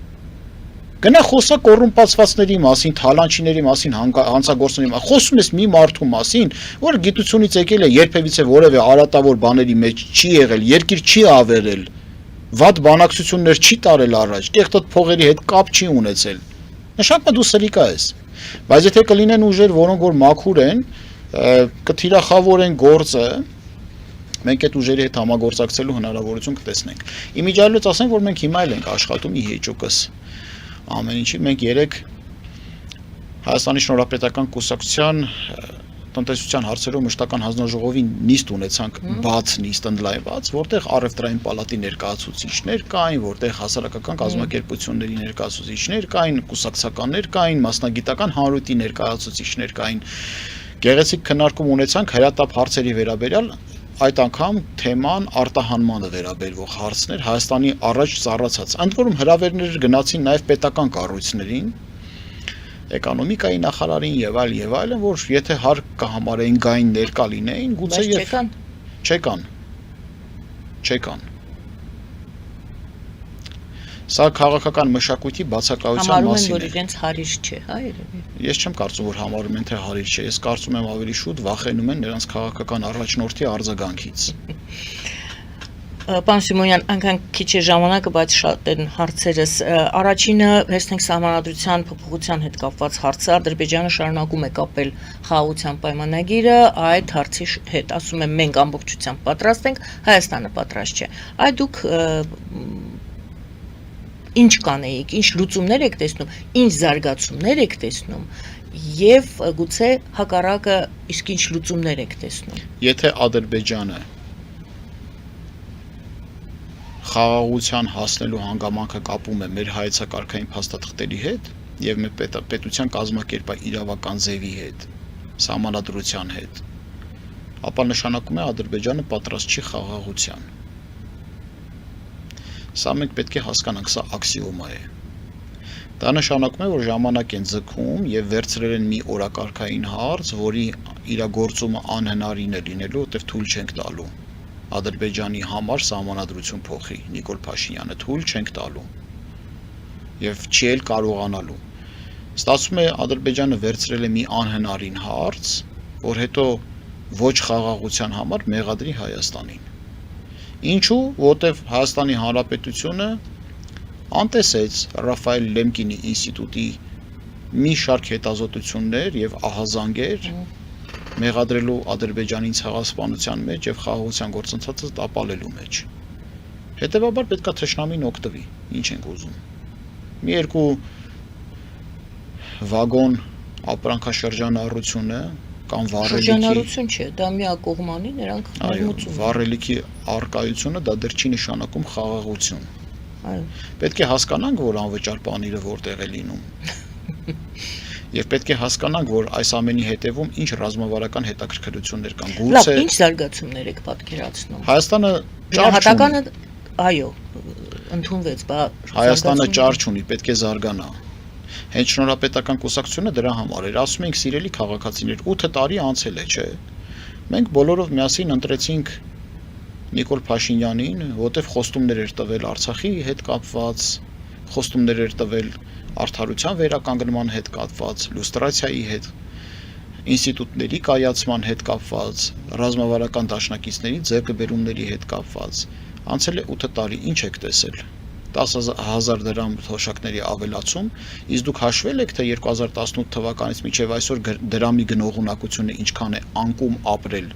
Գնա խոսա կոռումպացվածների մասին, թալանչիների մասին, հանցագործների մասին, խոսում ես մի մարդու մասին, որը գիտությունից եկել է, երբևիցե որևէ արատավոր բաների մեջ չի եղել, երկիր չի ավերել, վատ բանակցություններ չի տարել առաջ, կեղտոտ փողերի հետ կապ չի ունեցել։ Նշանակում է դու սրիկա ես։ Բայց եթե կլինեն ուժեր, որոնք որ մաքուր են, կթիրախավորեն գործը, մենք այդ ուժերի հետ համագործակցելու հնարավորություն կտեսնենք։ Իմիջիայլոց ասենք, որ մենք հիմա էլ ենք աշխատում ի հեճուկս ամեն ինչի, մենք երեք Հայաստանի Շնորհապետական կուսակցության տնտեսության հարցերով մշտական հանձնաժողովի նիստ ունեցանք, բաց նիստ ընդլայնված, որտեղ առևտրային պալատի ներկայացուցիչներ կային, որտեղ հասարակական կազմակերպությունների ներկայացուցիչներ կային, կուսակցականներ կային, մասնագիտական հանրույթի ներկայացուցիչներ կային։ Գեղեցիկ քննարկում ունեցանք հրատապ հարցերի վերաբերյալ, այդ անգամ թեման արտահանմանը վերաբերվող հարցներ Հայաստանի առաջ ծառացած։ Ընդ որում հրավերներ գնացին նաև պետական կառույցներին, էկոնոմիկայի նախարարին եւ այլն, որ եթե հարկ կհամարեին գային ներկա լինեին, գուցե եւ չեկան։ Սա քաղաքական մշակույթի բացակայության մասին է։ Համարում են, որ իրենց հարիր չէ, հա, երևի։ Ես չեմ կարծում, որ համարում են, թե հարիր չէ, ես կարծում եմ ավելի շուտ վախենում են նրանց քաղաքական առաջնորդի արձագանքից։ Պարոն Սիմոնյան, անգամ քիչ է ժամանակը, բայց շատ են հարցերս։ Առաջինը վերցնենք սահմանադրության փոփոխության հետ կապված հարցը։ Ադրբեջանը շարունակում է կապել խաղաղության պայմանագիրը այդ հարցի հետ։ Ասում եմ, մենք ամբողջությամբ պատրաստ ենք, Հայաստանը պատրաստ չէ։ Այդ դուք ինչ կանեիք, ինչ լուծումներ եք տեսնում, ինչ զարգացումներ եք տեսնում եւ գուցե հակառակը իսկ ինչ լուծումներ եք տեսնում։ Եթե Ադրբեջանը խաղաղության հասնելու հանգամանքը կապում է մեր հայեցակարգային փաստաթղթերի հետ եւ մեր պետության կազմակերպային իրավական ձևի հետ, սահմանադրության հետ, ապա նշանակում է Ադրբեջանը պատրաստ չի խաղաղության։ Սա մենք պետք է հասկանանք, սա աքսիոմա է։ Դա նշանակում է, որ ժամանակ են ձգում եւ վերցրել են մի օրակարգային հարց, որի իրագործումը անհնարին է լինելու, որտեղ թույլ չենք տալու։ Ադրբեջանի համար սահմանադրություն փոխի, Նիկոլ Փաշինյանը թույլ չենք տալու եւ չի էլ կարողանալու։ Ստացվում է Ադրբեջանը վերցրել է մի անհնարին հարց, որ հետո ոչ խաղաղության համար մեղադրի Հայաստանին։ Ինչու, որտեվ Հայաստանի Հանրապետությունը անտեսեց Ռաֆայել Լեմկինի ինստիտուտի մի շարք հետազոտություններ եւ ահազանգեր մեղադրելու Ադրբեջանի ցեղասպանության մեջ եւ խաղաղության գործընթացը տապալելու մեջ։ Հետևաբար պետք է թշնամին օգտվի, ինչ ենք ուզում։ Մի երկու վագոն ապրանքաշրջանառությունը կամ վառելիքի Շրջանառություն չէ, դա միակողմանի նրանք ներմուծում։ վառելիքի արկայությունը դա դեռ չի նշանակում խաղաղություն։ Այո։ Պետք է հասկանանք, որ անվճար պանիրը որտեղ է լինում։ Եվ պետք է հասկանանք, որ այս ամենի հետևում ինչ ռազմավարական հետաքրքրություններ կան։ Լավ, Գուցե ինչ զարգացումներ եք պատկերացնում։ Հայաստանը Հատականը, այո, ընդունվեց, Հայաստանը ճար չունի, պետք է զարգանա։ Հենց շնորհապետական կուսակցությունը դրա համար էր, ասում ենք սիրելի քաղաքացիներ, 8 տարի անցել է, չէ։ Մենք բոլորով միասին ընտրեցինք Նիկոլ Փաշինյանին, որտեղ խոստումներ էր տվել Արցախի հետ կապված, խոստումներ էր տվել արդարության վերականգնման հետ կապված, լուստրացիայի հետ, ինստիտուտների կայացման հետ կապված, ռազմավարական դաշնակիցների ձեռքբերումների հետ կապված։ Անցել է 8 տարի, ինչ եք տեսել։ 10,000 դրամ թոշակների ավելացում, իսկ դուք հաշվել եք, թե 2018 թվականից մինչև այսօր դրամի գնողունակությունը ինչքան է անկում ապրել։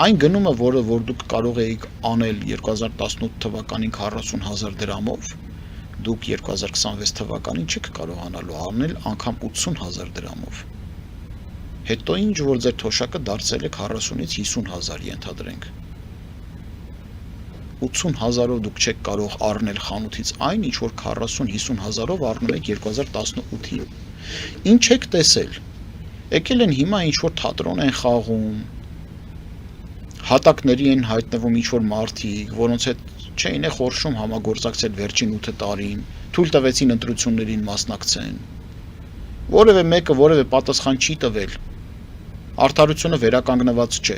Այն գնումը, որ դուք կարող էիք անել 2018 թվականին 40,000 դրամով, դուք 2026 թվականին չեք կարողանալու անել անգամ 80,000 դրամով։ Հետո ինչ որ ձեր թոշակը դարձել է 40-ից 50,000 ենթադրենք։ 80,000-ով դուք չեք կարող առնել խանութից այն, ինչ որ 40-50,000-ով առնում եք 2018-ին։ Ինչ եք տեսել։ Եկել են հիմա ինչ որ թատրոն են խաղում, հատակների են հայտնվում ինչ որ մարդիկ, որոնց հետ չէին է խորշում համագործակցել վերջին 8 տարին, թույլ տվեցին ընտրություններին մասնակցեն։ Որևէ մեկը որևէ պատասխան չի տվել։ Արդարությունը վերականգնված չէ։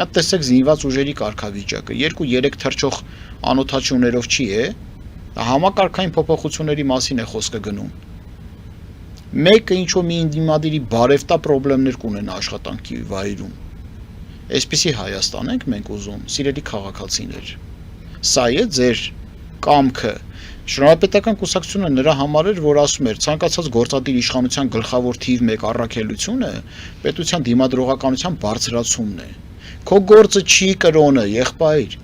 Այդ տեսեք զինված ուժերի կարգավիճակը 2-3 թռչող անօթաչուներով չի է, համակարգային փոփոխությունների մասին է խոսքը գնում։ Մեկը ինչ որ մի ինդիմադիրի բարևտա խնդիրներ կունենա աշխատանքի վայրում։ Այսպիսի Հայաստան ենք մենք ուզում, սիրելի քաղաքացիներ։ Սա է ձեր կամքը։ Շնորհապետական կուսակցությունը նրա համար էր, որ ասում էր, ցանկացած գործադիր իշխանության գլխավոր թիվ 1 առաքելությունը պետության դիմադրողականության բարձրացումն է։ Քո գործը չի կրոնը, եղբայր։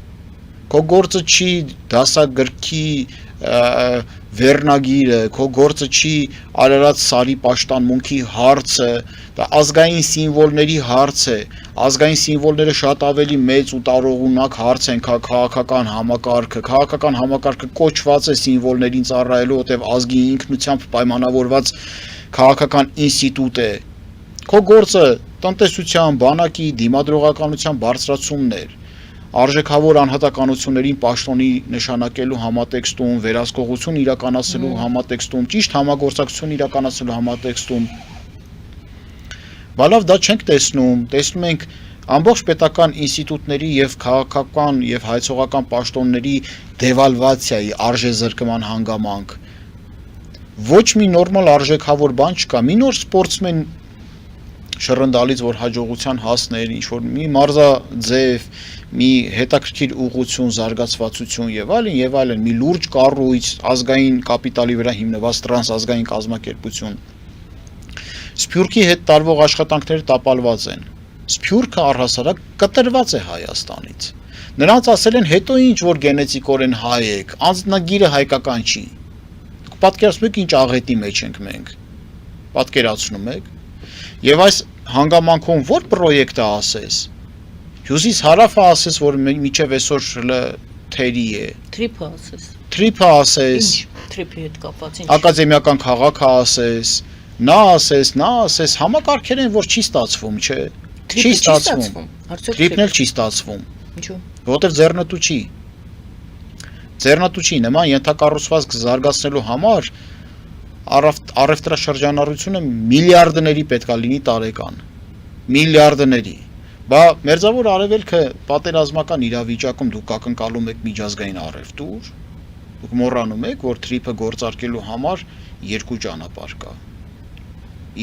Քո գործը չի դասագրքի վերնագիրը, քո գործը չի Արարատ Սարի պաշտամունքի հարցը, դա ազգային սիմվոլների հարց է։ Ազգային սիմվոլները շատ ավելի մեծ ու տարողունակ հարց են, քան քաղաքական համակարգը։ Քաղաքական համակարգը կոչված է սիմվոլներին ծառայելու, որտեղ ազգի ինքնությամբ պայմանավորված քաղաքական ինստիտուտ է։ Քո գործը տնտեսության, բանակի, դիմադրողականության բարձրացումն էր, արժեքավոր անհատականություններին պաշտոնի նշանակելու համատեքստում, վերահսկողություն իրականացնելու համատեքստում, ճիշտ համագործակցություն իրականացնելու համատեքստում։ Բալավ դա չենք տեսնում, տեսնում ենք ամբողջ պետական ինստիտուտների եւ քաղաքական եւ հայցողական պաշտոնների դեվալվացիայի, արժեզրկման հանգամանք։ Ոչ մի նորմալ արժեքավոր բան չկա, մի նոր սպորտսմեն շռնդալից, որ հաջողության հասներ, ինչ որ մի մարզաձև, մի հետաքրքիր ուղղություն, զարգացվածություն եւ այլն, մի լուրջ կառույց, ազգային կապիտալի վրա հիմնված տրանսազգային կազմակերպություն։ Սփյուռքի հետ տարվող աշխատանքները տապալված են։ Սփյուռքը առհասարակ կտրված է Հայաստանից։ Նրանց ասել են հետո ինչ որ գենետիկորեն հայ եք, անձնագիրը հայկական չի։ Դուք պատկերացնում եք ինչ աղետի մեջ ենք մենք։ Պատկերացնում եք։ Եվ այս հանգամանքում որ պրոյեկտը ասես։ Հյուսիս հարավը ասես, որ միջև այսօր թերի է։ Թրիփը ասես։ Թրիփը ասես։ Թրիփի հետ կապված ինչ։ Ակադեմիական քաղաքը ասես։ Նա ասես, համակարգեր են, որ չի ստացվում, չէ։ Չի ստացվում։ Թրիփն էլ չի ստացվում։ Ինչու՞։ Որտեղ ձեռնտու չի։ Ձեռնտու չի, նման ենթակառուցվածք զարգացնելու համար առևտրաշրջանառությունը միլիարդների պետք է լինի տարեկան։ Միլիարդների։ Բա Մերձավոր Արևելքը պատերազմական իրավիճակում դուք ակնկալում եք միջազգային առևտուր։ Դուք մոռանում եք, որ թրիփը գործարկելու համար 2 ճանապարհ կա։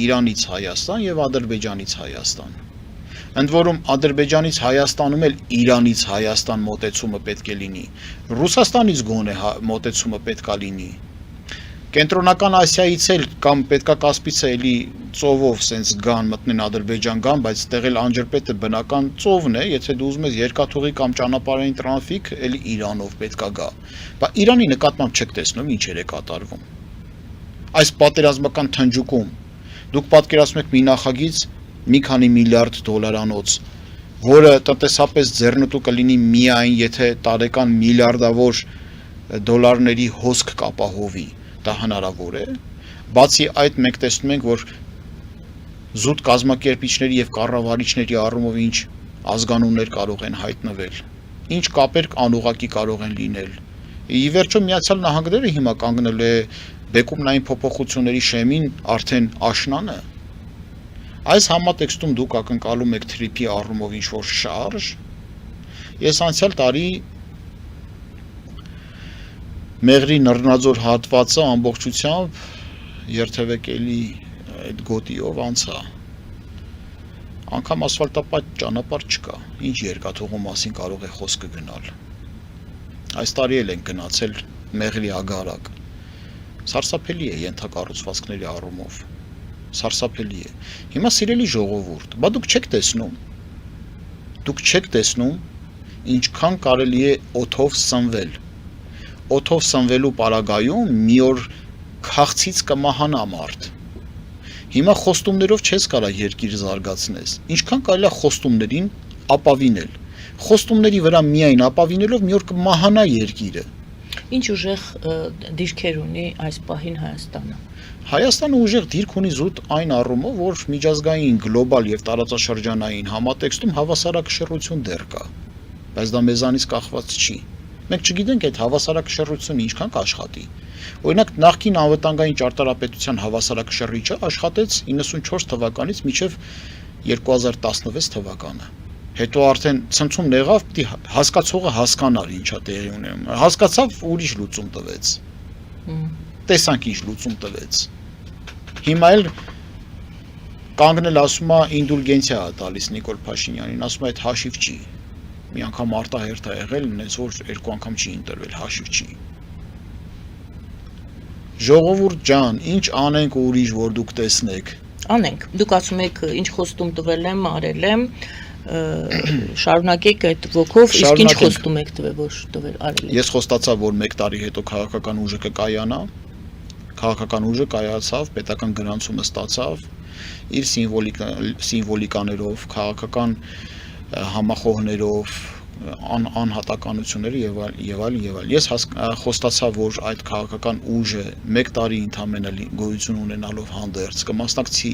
Իրանից Հայաստան եւ Ադրբեջանից Հայաստան։ Ընդ որում Ադրբեջանից Հայաստանում էլ Իրանից Հայաստան մոտեցումը պետք է լինի։ Ռուսաստանից գոնե մոտեցումը պետքա լինի։ Կենտրոնական Ասիայից էլ կամ պետքա Կասպից էլի ծովով սենց գան մտնեն Ադրբեջան գան, բայց այդտեղ էլ անջրպետը բնական ծովն է, եթե դու ուզում ես երկաթուղի կամ ճանապարհային տրաֆիկ, էլի Իրանով պետքա գա։ Բայց Իրանի նկատմամբ չեք տեսնում ինչ է կատարվում։ Այս պատերազմական թնջուկում դուք պատկերացնում եք մի նախագիծ մի քանի միլիարդ դոլարանոց, որը տնտեսապես ձեռնտու կլինի միայն եթե տարեկան միլիարդավոր դոլարների հոսք կապահովի, դա հնարավոր է։ Բացի այդ մենք տեսնում ենք, որ զուտ կազմակերպիչների եւ կառավարիչների առումով ինչ ազգանուններ կարող են հայտնվել, ինչ կապեր անուղակի կարող են լինել։ Ի վերջո Միացյալ Նահանգները հիմա կանգնել է բեկումնային փոփոխությունների շեմին արդեն աշնանը։ Այս համատեքստում դուք ակնկալում եք թրիփի առումով ինչ-որ շարժ։ Ես անցյալ տարի Մեղրի նռնաձոր հատվածը ամբողջությամբ երթևեկելի այդ գոտիով անցա։ Անկամ ասֆալտապատ ճանապարհ չկա, ինչ երկաթուղու մասին կարող է խոսքը գնալ։ Այս տարի էլ ենք գնացել Մեղրի ագարակ։ Սարսափելի է ենթակառուցվածքների առումով։ Սարսափելի է։ Հիմա սիրելի ժողովուրդ, բա դուք չեք տեսնում, ինչքան կարելի է օդով սնվել։ Օդով սնվելու պարագայում մի օր քաղցից կմահանա մարդ։ Հիմա խոստումներով չես կարա երկիր զարգացնես։ Ինչքան կարելի է խոստումներին ապավինել։ Խոստումների վրա միայն ապավինելով մի օր կմահանա երկիրը։ Ինչ ուժեղ դիրքեր ունի այս պահին Հայաստանը։ Հայաստանը ուժեղ դիրք ունի զուտ այն առումով, որ միջազգային գլոբալ եւ տարածաշրջանային համատեքստում հավասարակշռություն դեռ կա, բայց դա մեզանից կախված չի։ Մենք չգիտենք այդ հավասարակշռությունը ինչքան կաշխատի։ Օրինակ նախկին անվտանգային ճարտարապետության հավասարակշռիչը աշխատեց 94 թվականից մինչև 2016 թվականը։ Հետո արդեն ցնցումն եղավ, պիտի հասկացողը հասկանար ինչա տեղի ունենում։ Հասկացավ, ուրիշ լուծում տվեց։ Տեսանք ինչ լուծում տվեց։ Հիմա էլ կանգնել ասում է ինդուլգենցիա տալիս Նիկոլ Փաշինյանին, ասում է այդ հաշիվ չի։ Մի անգամ արտահերթ է եղել, նենց որ երկու անգամ չի ընտրվել, հաշիվ չի։ Ժողովուրդ ջան, ինչ անենք ուրիշ, որ դուք տեսնեք։ Անենք։ Դուք ասում եք ինչ խոստում տվել եմ, արել եմ, շարունակեք այդ ոգով, իսկ ինչ խոստում եք տվել, արել եք։ Ես խոստացա, որ 1 տարի հետո քաղաքական ուժը կկայանա, քաղաքական ուժը կայացավ, պետական գրանցումը ստացավ, իր սիմվոլիկաներով, քաղաքական համախոհներով, անհատականությունները եւ այլն։ Ես խոստացա, որ այդ քաղաքական ուժը 1 տարի ընդամենը գոյություն ունենալով հանդերձ կմասնակցի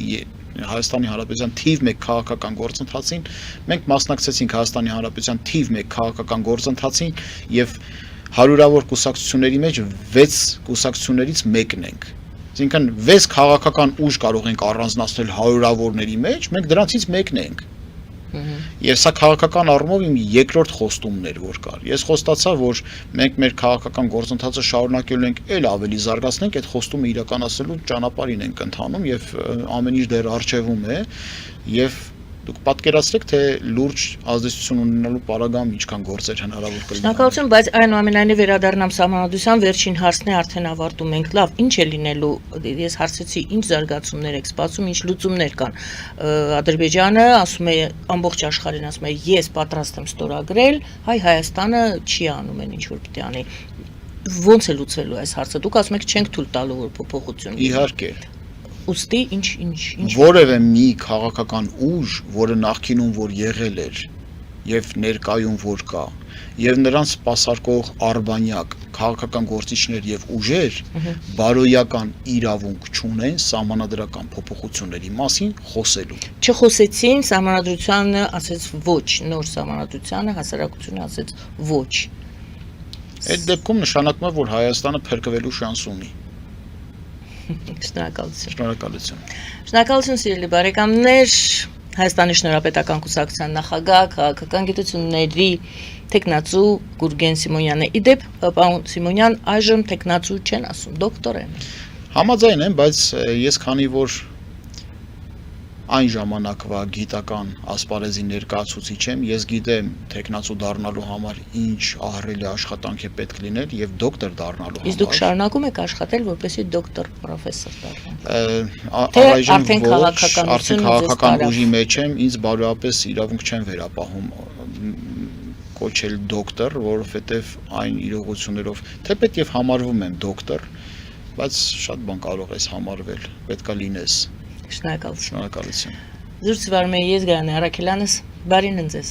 Հայաստանի Հանրապետության թիվ 1 քաղաքական գործընթացին, մենք մասնակցեցինք Հայաստանի Հանրապետության թիվ 1 քաղաքական գործընթացին եւ հարյուրավոր կուսակցությունների մեջ 6 կուսակցություններից մեկն ենք։ Այսինքն 6 քաղաքական ուժ կարող ենք առանձնացնել հարյուրավորների մեջ, մենք դրանցից մեկն ենք։ Եվ սա քաղաքական առումով իմ երկրորդ խոստումն էր, որ կար։ Ես խոստացա, որ մենք մեր քաղաքական գործընթացը շարունակելու ենք էլ ավելի զարգացնենք, այդ խոստումը իրականացնելու ճանապարհին ենք ընթանում եւ ամեն ինչ դեռ առջևում է եւ դուք պատկերացրեք, թե լուրջ ազդեցություն ունենալու պարագայում ինչքան գործեր հնարավոր կլինի։ Շնորհակալություն, բայց այնուամենայնիվ վերադառնամ սահմանադրության վերջին հարցն է արդեն ավարտում ենք։ Լավ, ինչ է լինելու, ես հարցեցի, ինչ զարգացումներ եք սպասում, ինչ լուծումներ կան։ Ադրբեջանը ասում է, ամբողջ աշխարհին ասում է, ես պատրաստ եմ ստորագրել, Հայաստանը չի անում այն ինչ որ պիտի անի։ Ոնց է լուծվելու այս հարցը։ Դուք ասում եք, չենք թույլ տալու որ փոփոխություն լինի։ Իհարկե։ Ոստի ինչ որևէ մի քաղաքական ուժ, որը նախկինում որ եղել էր եւ ներկայում որ կա, եւ նրանց սպասարկող արբանյակ քաղաքական գործիչներ եւ ուժեր բարոյական իրավունք չունեն սահմանադրական փոփոխությունների մասին խոսելու։ Չխոսեցին, սահմանադրությանը ասեց ոչ, նոր սահմանադրությանը հասարակությունը ասեց ոչ։ Այդ դեպքում նշանակում է, որ Հայաստանը փրկվելու շանս ունի։ Շնորհակալություն։ Շնորհակալություն։ Շնորհակալություն սիրելի բարեկամներ, Հայաստանի Շնորհապետական կուսակցության նախագահ, քաղաքական գիտությունների տեխնացու Գուրգեն Սիմոնյանը։ Իդեպ, պարոն Սիմոնյան, այժմ տեխնացու չեն ասում, դոկտոր են։ Համաձայն եմ, բայց ես քանի որ այն ժամանակվա գիտական ասպարեզի ներկայացուցիչ եմ, ես գիտեմ տեխնացու դառնալու համար ինչ ահռելի աշխատանք է պետք լինել եւ դոկտոր դառնալու Իսկ դուք համար։ շարունակում եք աշխատել որպեսզի դոկտոր, պրոֆեսոր դառնաք։ Առայժմ արդեն ոչ, քաղաքականությունը արդեն ձեզ քաղաքական տարավ։ ուժի մեջ եմ, ինձ բարոյապես իրավունք չեն վերապահում կոչել դոկտոր, որովհետեւ այն իրողություններով թեպետ եւ համարվում եմ դոկտոր, բայց շատ բան կարող ես համարվել, պետքա լինես։ Շնորհակալություն։ Շնորհակալություն։ Զրուցվարում է ես Գայանե Արաքելյանս, բարին ընձեզ։